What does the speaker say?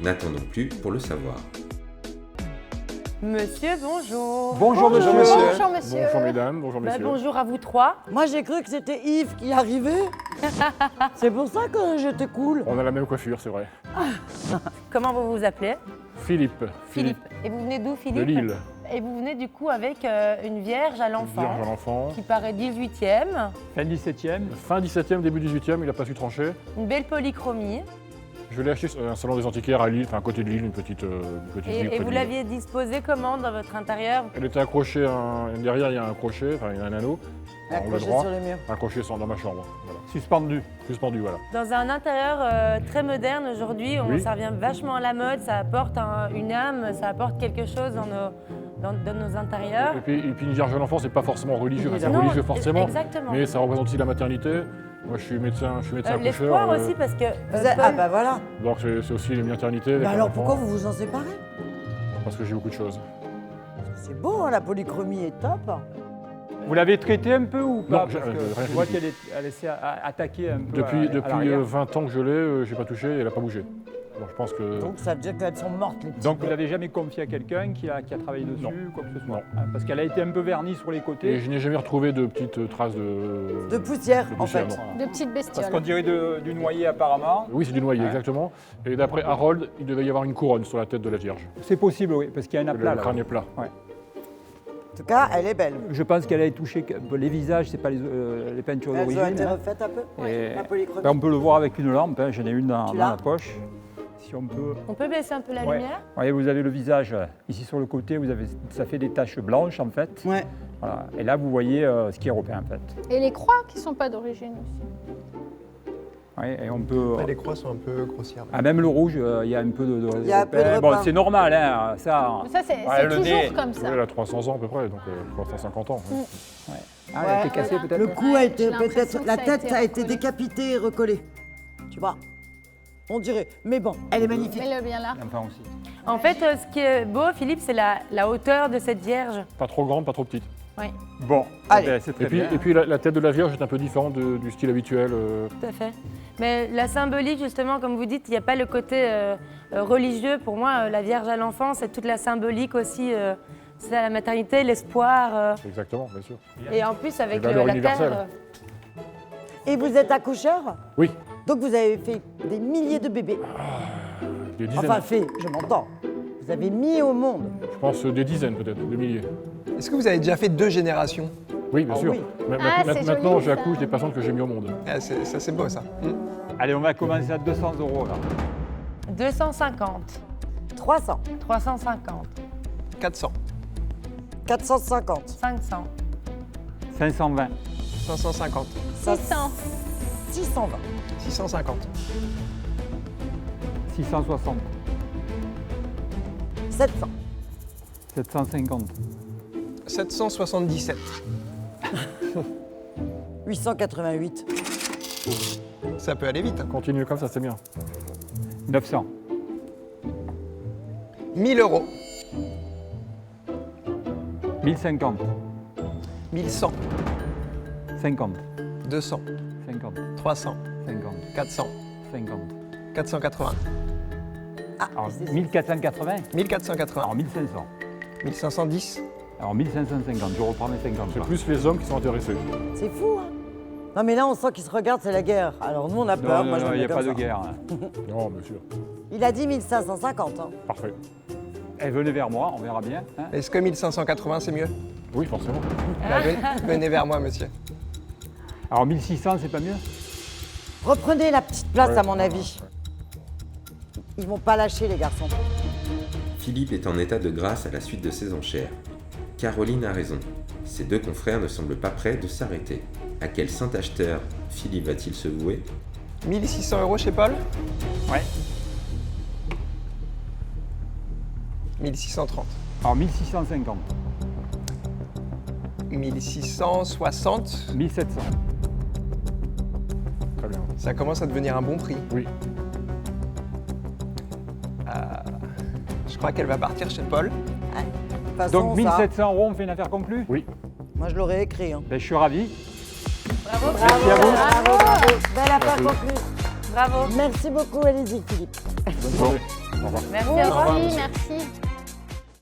N'attendons plus pour le savoir. Monsieur, bonjour. Bonjour monsieur. Bonjour monsieur. Bonjour mesdames, bonjour messieurs. Bonjour à vous trois. Moi, j'ai cru que c'était Yves qui arrivait. C'est pour ça que j'étais cool. On a la même coiffure, c'est vrai. Comment vous vous appelez? Philippe. Philippe. Et vous venez d'où, Philippe? De Lille. Et vous venez du coup avec une vierge à l'enfant. Vierge à l'enfant. Qui paraît 18e. Fin 17e. Fin 17e, début 18e, il n'a pas su trancher. Une belle polychromie. Je l'ai acheté à un salon des antiquaires à Lille, enfin à côté de Lille, une petite ville. Et près de vous Lille. l'aviez disposée comment dans votre intérieur? Elle était accrochée, derrière il y a un crochet, enfin il y a un anneau. Accroché droit, sur les murs. accroché dans ma chambre. Voilà. Suspendu. Suspendu, voilà. Dans un intérieur très moderne aujourd'hui, Oui. ça revient vachement à la mode, ça apporte une âme, ça apporte quelque chose dans nos intérieurs. Et puis une vierge à l'enfant, c'est pas forcément religieux, enfin, c'est Non, religieux forcément, exactement. mais ça représente aussi la maternité. Moi je suis médecin accoucheur. L'espoir aussi parce que Ah bah voilà. Donc c'est aussi une maternité. avec Bah un alors enfant, pourquoi vous vous en séparez? Parce que j'ai beaucoup de choses. C'est beau, hein, la polychromie est top. Vous l'avez traité un peu ou pas? Non, Parce rien que fait je vois du qu'elle essaie attaquer un peu Depuis à l'arrière. 20 ans que je l'ai, j'ai pas touché et elle n'a pas bougé. Donc je pense que. Donc ça veut dire qu'elles sont mortes, les petites. Donc vous l'avez jamais confié à quelqu'un qui a travaillé dessus, Non. quoi que ce soit? Non. Ah, parce qu'elle a été un peu vernie sur les Et côtés. je n'ai jamais retrouvé de petites traces de. De poussière, de en poussière, fait. non. De petites Parce bestioles. qu'on dirait du noyer apparemment. Oui, c'est du noyer, Ouais. exactement. Et d'après Harold, il devait y avoir une couronne sur la tête de la Vierge. C'est possible, oui, parce qu'il y a un aplat Le là. crâne est plat. Ouais. En tout cas, elle est belle. Je pense qu'elle a touché les visages, c'est pas les peintures Elles ont d'origine. été hein. refaites un peu, Et- la polychromie. Ben, on peut le voir avec une lampe, hein. J'en ai une dans Tu la l'as poche. Si on peut. on peut baisser un peu la Ouais. lumière. Voyez, vous avez le visage ici sur le côté, ça fait des taches blanches en fait. Ouais. Voilà. Et là, vous voyez ce qui est repeint en fait. Et les croix qui sont pas d'origine aussi. Ouais, et on peut. Les croix sont un peu grossières. Ah, même le rouge, il y a un peu de. Il y a un peu de Bon, repeint. c'est normal, hein, ça. Ça, c'est Ouais, le toujours nez. comme ça. Elle a 300 ans à peu près, donc 350 ans. Ah, elle a été cassée Voilà. peut-être. Le cou a été J'ai l'impression peut-être. que La ça a tête été a été recollé. décapitée et recollée. Tu vois? On dirait. Mais bon, elle est magnifique. Mets-le bien là. Enfin aussi. En fait, ce qui est beau, Philippe, c'est la hauteur de cette vierge. Pas trop grande, pas trop petite. Oui, Bon, Allez. ben, c'est très Et puis, bien. et puis la tête de la Vierge est un peu différente du style habituel. tout à fait. Mais la symbolique, justement, comme vous dites, il n'y a pas le côté religieux. Pour moi, la Vierge à l'enfant, c'est toute la symbolique aussi. C'est la maternité, l'espoir. Exactement, bien sûr. Et en plus, avec Les valeurs la universelles. terre. Et vous êtes accoucheur? Oui, Donc vous avez fait des milliers de bébés. des dizaines. Enfin, fait, je m'entends. Vous avez mis au monde. Je pense des dizaines peut-être, des milliers. Est-ce que vous avez déjà fait 2 générations? Oui, bien Ah sûr. oui. Ah, c'est Maintenant, joli, j'accouche ça. des patientes que j'ai mis au monde. Ah, ça, c'est beau ça. Allez, on va commencer à 200 € là. 250, 300, 350, 400, 450, 500, 520. 550, 600. 620, 650, 660. 700, 750. 777, 888, ça peut aller vite. Continue comme ça, c'est bien. 900. 1000 euros, 1050. 1100, 50. 200, 50. 300, 50. 400, 50. 480, Alors, 1480. 1480, Alors 1500. 1510, Alors 1550. Je reprends mes 50. C'est là. plus les hommes qui sont intéressés. c'est fou, hein? Non, mais là, on sent qu'ils se regardent, c'est la guerre. Alors nous, on a peur. Non, Moi, je non, il n'y a me pas mets de comme ça. guerre. hein. Non, bien sûr. Il a dit 1550. Hein. Parfait. Eh, venez vers moi, on verra bien. hein. Est-ce que 1580 c'est mieux? Oui, forcément. Bah, venez vers moi monsieur. Alors 1600, c'est pas mieux? Reprenez la petite place, Ouais. à mon avis. Ils vont pas lâcher, les garçons. Philippe est en état de grâce à la suite de ses enchères. Caroline a raison. Ses deux confrères ne semblent pas prêts de s'arrêter. À quel saint acheteur Philippe va-t-il se vouer? 1600 euros chez Paul? Ouais. 1630, Alors 1650. 1660, 1700. Très bien. ça commence à devenir un bon prix. Oui. Je crois qu'elle va partir chez Paul. De toute façon, Donc ça, 1700 €, on fait une affaire conclue? Oui. moi, je l'aurais écrit. Hein. Ben, je suis ravi. Bravo, Merci à vous. Bravo, bravo. Belle affaire Merci. conclue. bravo. Merci beaucoup, allez-y, Philippe. Bonne journée. Au revoir. Merci, Vous au revoir. aussi, merci.